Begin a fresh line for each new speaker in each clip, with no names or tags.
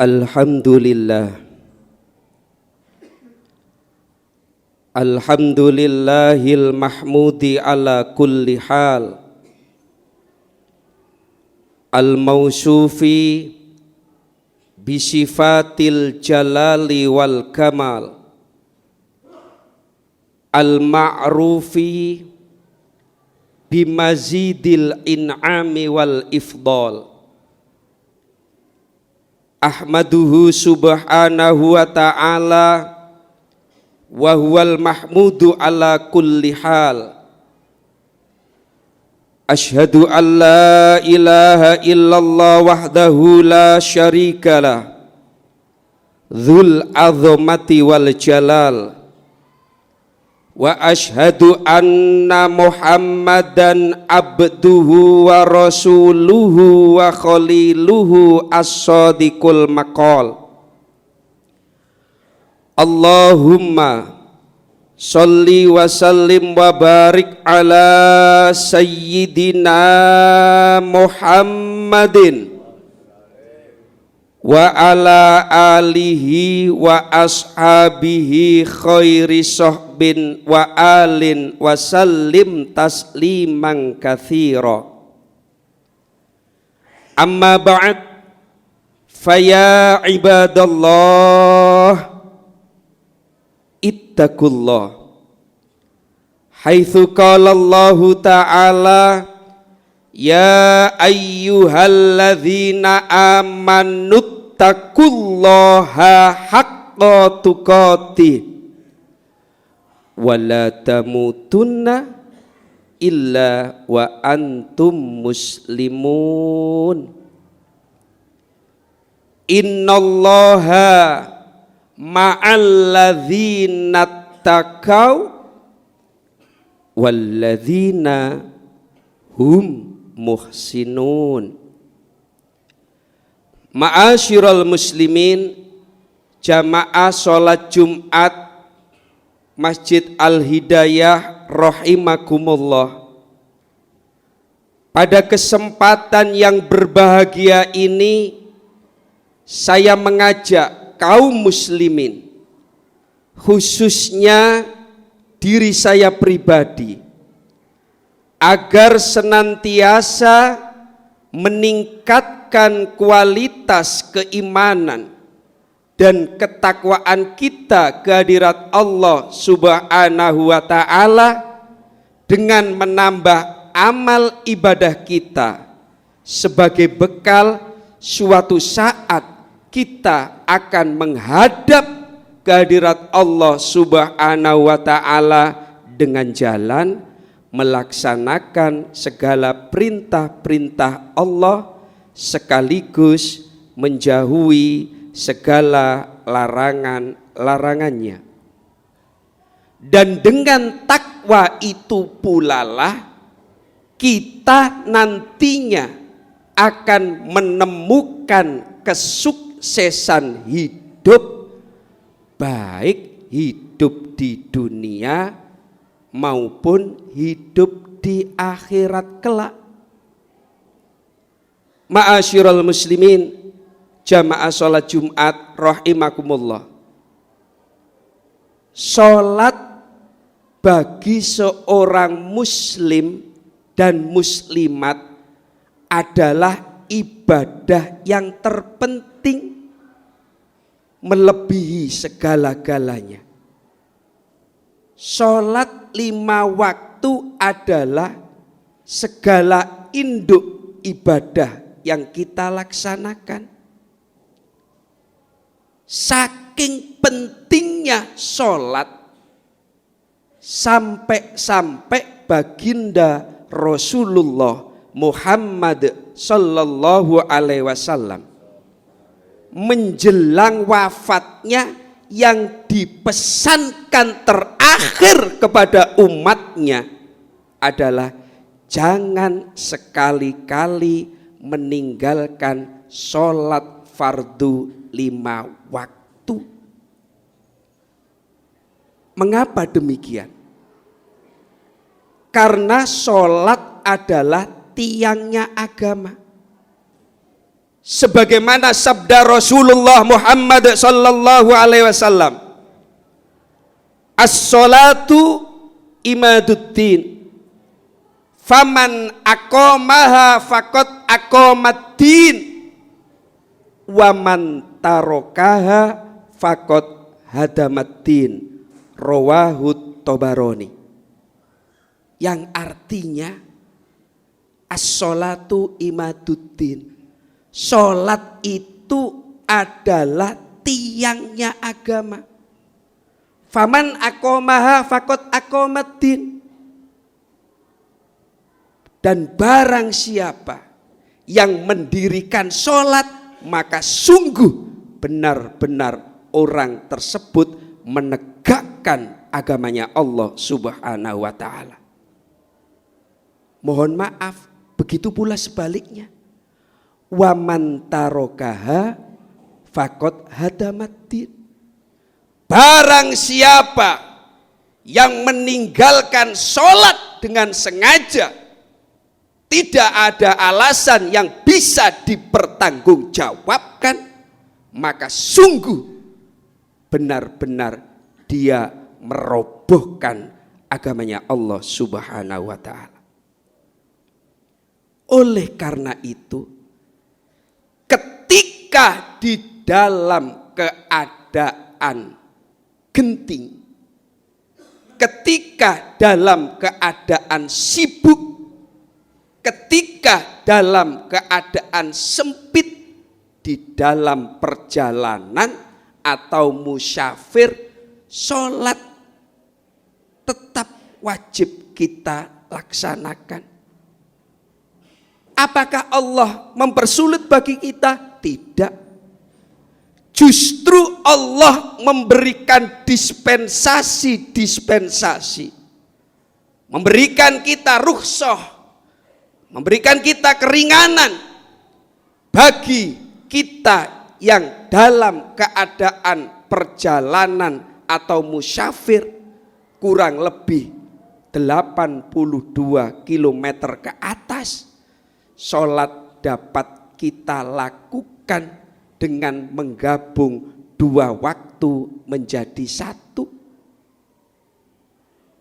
Alhamdulillah. Alhamdulillahil mahmudi ala kulli hal, al-mausufi bisifatil jalali wal kamal, al-ma'rufi bimazidil in'ami wal ifdal. Ahmaduhu subhanahu wa ta'ala wa huwal mahmudu ala kulli hal. Ashhadu an la ilaha illallah wahdahu la syarikalah, dzul azamati wal jalal. Wa ashhadu anna Muhammadan abduhu wa rasuluhu wa khaliluhu as-sadiqul maqal. Allahumma sholli wa sallim wa barik ala sayyidina Muhammadin wa ala alihi wa ashabihi khairi sahbin wa alin wa sallim tasliman katsira. Amma ba'd, faya ibadallah ittaqullah haitsu qala Allahu ta'ala ya ayyuhalladzina amanu taqullaha haqqa tuqatih wa la tamutunna illa wa antum muslimun. Innallaha ma'alladzina taqaw walladzina hum muhsinun. Ma'asyiral muslimin, jamaah sholat Jumat Masjid Al-Hidayah rahimakumullah. Pada kesempatan yang berbahagia ini, saya mengajak kaum muslimin, khususnya diri saya pribadi, agar senantiasa meningkatkan kualitas keimanan dan ketakwaan kita kehadirat Allah Subhanahu wa ta'ala dengan menambah amal ibadah kita sebagai bekal suatu saat kita akan menghadap kehadirat Allah Subhanahu wa ta'ala dengan jalan melaksanakan segala perintah-perintah Allah sekaligus menjauhi segala larangan-larangannya. Dan dengan takwa itu pula lah kita nantinya akan menemukan kesuksesan hidup, baik hidup di dunia maupun hidup di akhirat kelak. Ma'asyiral muslimin, jamaah sholat Jumat rahimakumullah. Sholat bagi seorang muslim dan muslimat adalah ibadah yang terpenting, melebihi segala-galanya. Sholat 5 waktu adalah segala induk ibadah yang kita laksanakan. Saking pentingnya sholat, sampai baginda Rasulullah Muhammad sallallahu alaihi wasallam menjelang wafatnya yang dipesankan terakhir kepada umatnya adalah jangan sekali-kali meninggalkan sholat fardu 5 waktu. Mengapa demikian? Karena sholat adalah tiangnya agama. sebagaimana sabda Rasulullah Muhammad sallallahu alaihi wasallam, as-salatu imaduddin, faman aqamaha faqad aqamaddin, waman tarokaha faqad hadamaddin, rawahut Tabarani. Yang artinya as-salatu imaduddin, salat itu adalah tiangnya agama. Faman aqamaha faqad aqamaddin, dan barang siapa yang mendirikan salat, maka sungguh benar-benar orang tersebut menegakkan agamanya Allah Subhanahu wa ta'ala. Mohon maaf, begitu pula sebaliknya. Waman tarokaha faqad hadamaddin, barang siapa yang meninggalkan sholat dengan sengaja, tidak ada alasan yang bisa dipertanggungjawabkan, maka sungguh benar-benar dia merobohkan agamanya Allah Subhanahu wa ta'ala. Oleh karena itu, ketika di dalam keadaan genting, ketika dalam keadaan sibuk, ketika dalam keadaan sempit, di dalam perjalanan atau musyafir, sholat tetap wajib kita laksanakan. Apakah Allah mempersulit bagi kita? Tidak. Justru Allah memberikan dispensasi, memberikan kita rukhsah, memberikan kita keringanan bagi kita yang dalam keadaan perjalanan atau musyafir kurang lebih 82 km ke atas. Sholat dapat kita lakukan dengan menggabung 2 waktu menjadi 1.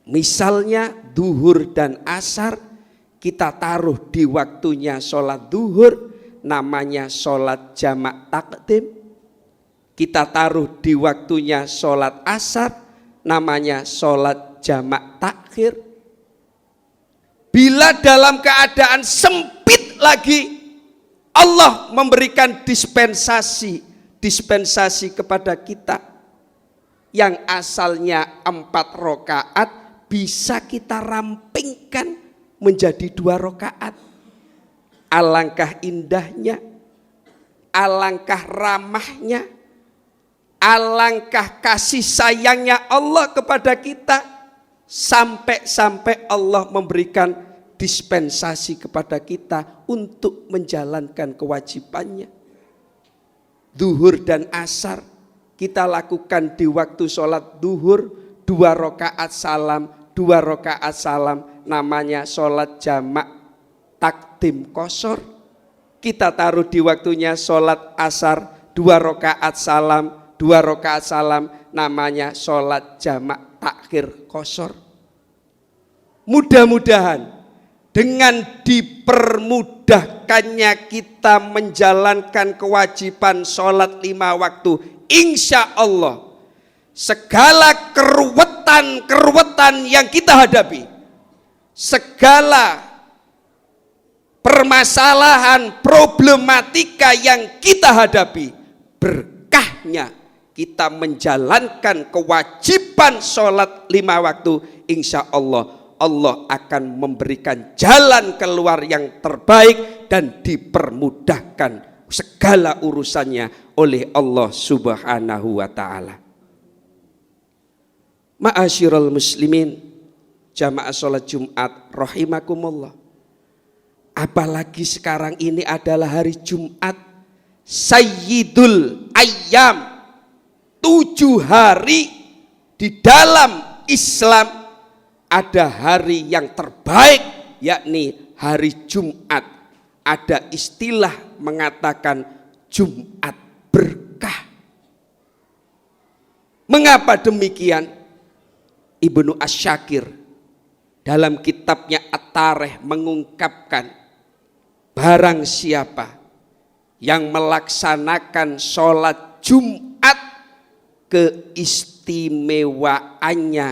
Misalnya duhur dan asar kita taruh di waktunya sholat duhur, namanya sholat jamak takdim. Kita taruh di waktunya sholat asar, namanya sholat jamak takhir. Bila dalam keadaan sempit lagi, Allah memberikan dispensasi kepada kita. Yang asalnya 4 rakaat bisa kita rampingkan menjadi 2 rakaat. Alangkah indahnya, alangkah ramahnya, alangkah kasih sayangnya Allah kepada kita, sampai Allah memberikan dispensasi kepada kita untuk menjalankan kewajibannya. Duhur dan asar kita lakukan di waktu sholat duhur, 2 rakaat salam, 2 rakaat salam, namanya sholat jamak takdim qashar. Kita taruh di waktunya sholat asar, 2 rakaat salam, 2 rakaat salam, namanya sholat jamak takhir qashar. Mudah-mudahan dengan dipermudahkannya kita menjalankan kewajiban sholat 5 waktu, insya Allah segala keruwetan yang kita hadapi, segala permasalahan, problematika yang kita hadapi, berkahnya kita menjalankan kewajiban sholat 5 waktu, insya Allah Allah akan memberikan jalan keluar yang terbaik dan dipermudahkan segala urusannya oleh Allah Subhanahu wa ta'ala. Ma'asyiral muslimin, jamaah sholat Jumat rahimakumullah. Apalagi sekarang ini adalah hari Jumat, Sayyidul Ayyam, 7 hari di dalam Islam. Ada hari yang terbaik, yakni hari Jumat. ada istilah mengatakan Jumat berkah. Mengapa demikian? Ibnu Asy-Syakir dalam kitabnya At-Tarikh mengungkapkan, barang siapa yang melaksanakan sholat Jumat, keistimewaannya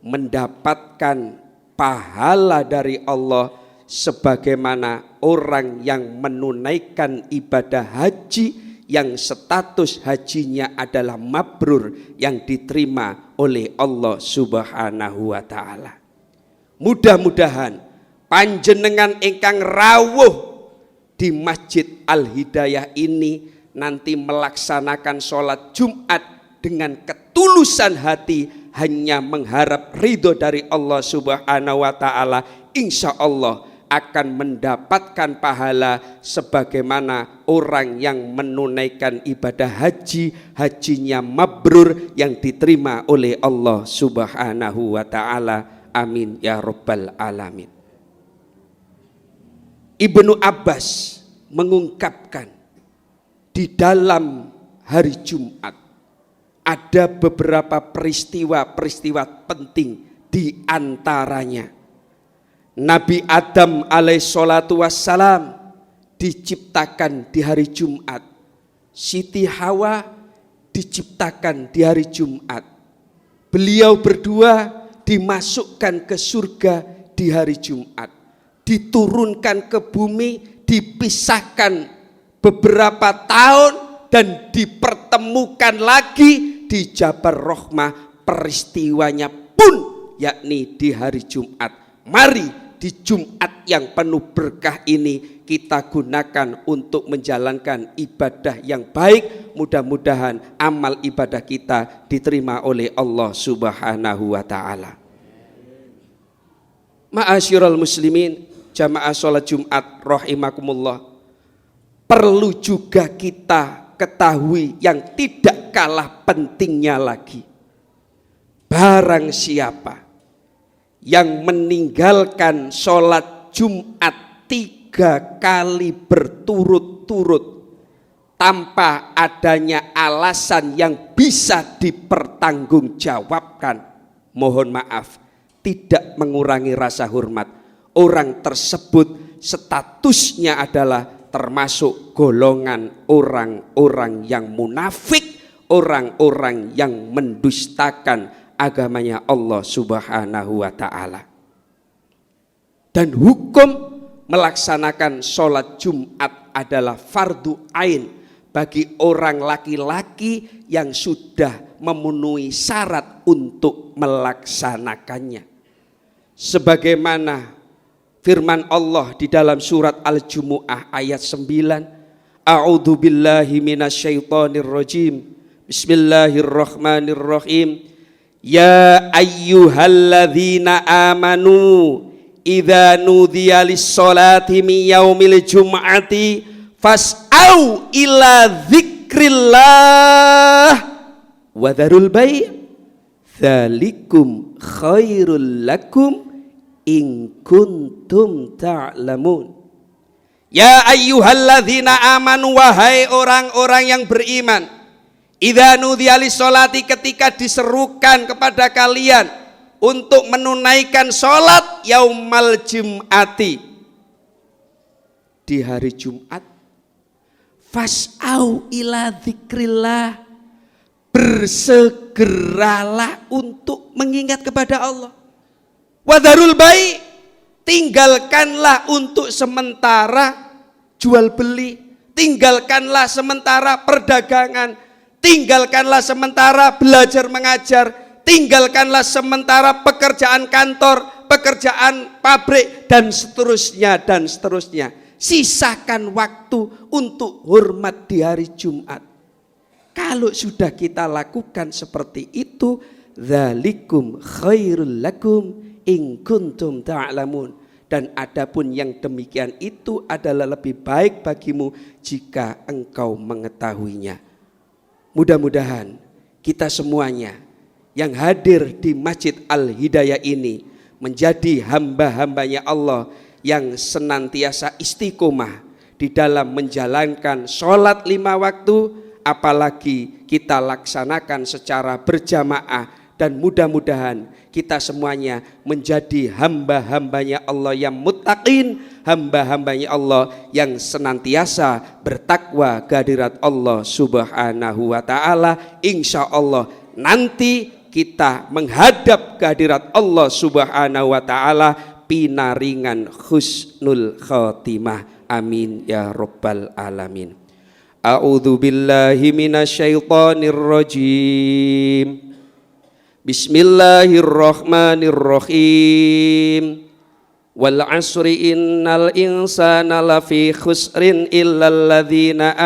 mendapatkan pahala dari Allah sebagaimana orang yang menunaikan ibadah haji yang status hajinya adalah mabrur, yang diterima oleh Allah Subhanahu wa ta'ala. Mudah-mudahan panjenengan ingkang rawuh di Masjid Al-Hidayah ini nanti melaksanakan sholat Jumat dengan ketulusan hati, hanya mengharap ridho dari Allah Subhanahu wa ta'ala, insya Allah akan mendapatkan pahala sebagaimana orang yang menunaikan ibadah haji, hajinya mabrur, yang diterima oleh Allah Subhanahu wa ta'ala. Amin ya rabbal alamin. Ibnu Abbas mengungkapkan, di dalam hari Jumat ada beberapa peristiwa-peristiwa penting, di antaranya Nabi Adam alaihissalatu wassalam diciptakan di hari Jumat. Siti Hawa diciptakan di hari Jumat. Beliau berdua dimasukkan ke surga di hari Jumat. Diturunkan ke bumi, dipisahkan beberapa tahun dan dipertemukan lagi di Jabal Rahmah. Peristiwanya pun yakni di hari Jumat. Mari di Jumat yang penuh berkah ini kita gunakan untuk menjalankan ibadah yang baik. Mudah-mudahan amal ibadah kita diterima oleh Allah Subhanahu wa ta'ala. Ma'asyiral muslimin, jamaah sholat Jumat rahimakumullah, perlu juga kita ketahui yang tidak kalah pentingnya lagi. Barang siapa yang meninggalkan sholat Jumat 3 kali berturut-turut tanpa adanya alasan yang bisa dipertanggungjawabkan, mohon maaf, tidak mengurangi rasa hormat, orang tersebut statusnya adalah termasuk golongan orang-orang yang munafik, orang-orang yang mendustakan agamanya Allah Subhanahu wa ta'ala. Dan hukum melaksanakan sholat Jumat adalah fardu ain bagi orang laki-laki yang sudah memenuhi syarat untuk melaksanakannya. Sebagaimana firman Allah di dalam surat Al-Jumu'ah ayat 9, A'udzu billahi minasyaitonir rajim. Bismillahirrahmanirrahim. Ya ayyuhalladzina amanu idza nudiya lis-sholati min yaumil jum'ati fas'au ila dzikrillah wa dzarul bai' dzalikum khairul lakum in kuntum ta'lamun. Ya ayyuhalladzina amanu, wahai orang-orang yang beriman, idza nudiya lis-sholati, ketika diserukan kepada kalian untuk menunaikan sholat yaumal jum'ati, di hari Jumat, fas'au ila dzikrillah, bersegeralah untuk mengingat kepada Allah. Wadharul bai', tinggalkanlah untuk sementara jual beli, tinggalkanlah sementara perdagangan, tinggalkanlah sementara belajar mengajar, tinggalkanlah sementara pekerjaan kantor, pekerjaan pabrik, dan seterusnya dan seterusnya. Sisakan waktu untuk hormat di hari Jumat. Kalau sudah kita lakukan seperti itu, dzalikum khairul lakum in kuntum ta'lamun. Dan adapun yang demikian itu adalah lebih baik bagimu jika engkau mengetahuinya. Mudah-mudahan kita semuanya yang hadir di Masjid Al-Hidayah ini menjadi hamba-hambanya Allah yang senantiasa istiqomah di dalam menjalankan sholat 5 waktu, apalagi kita laksanakan secara berjamaah, dan mudah-mudahan kita semuanya menjadi hamba-hambanya Allah yang muttaqin, hamba-hambanya Allah yang senantiasa bertakwa kehadirat Allah Subhanahu wa ta'ala. Insya Allah nanti kita menghadap kehadirat Allah Subhanahu wa ta'ala pinaringan husnul khotimah. Amin ya rabbal alamin. A'udzu billahi minasyaitonir rajim. Bismillahirrahmanirrahim. Wal 'asri innal insana lafi khusrin illal ladzina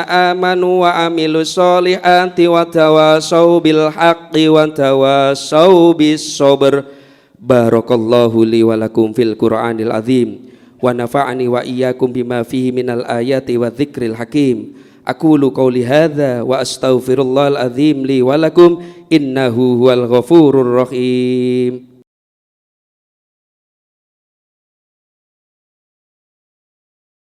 amanu wa amilus solihati wa tawasau bil haqqi wa tawasau bis sabr. Barakallahu li wa lakum fil Qur'anil azim wa nafa'ani wa iyyakum bima fihi minal ayati wa dzikril hakim. Aqulu qouli hadza wa astaghfirullahal azim li wa lakum innahu huwal ghafurur rahim.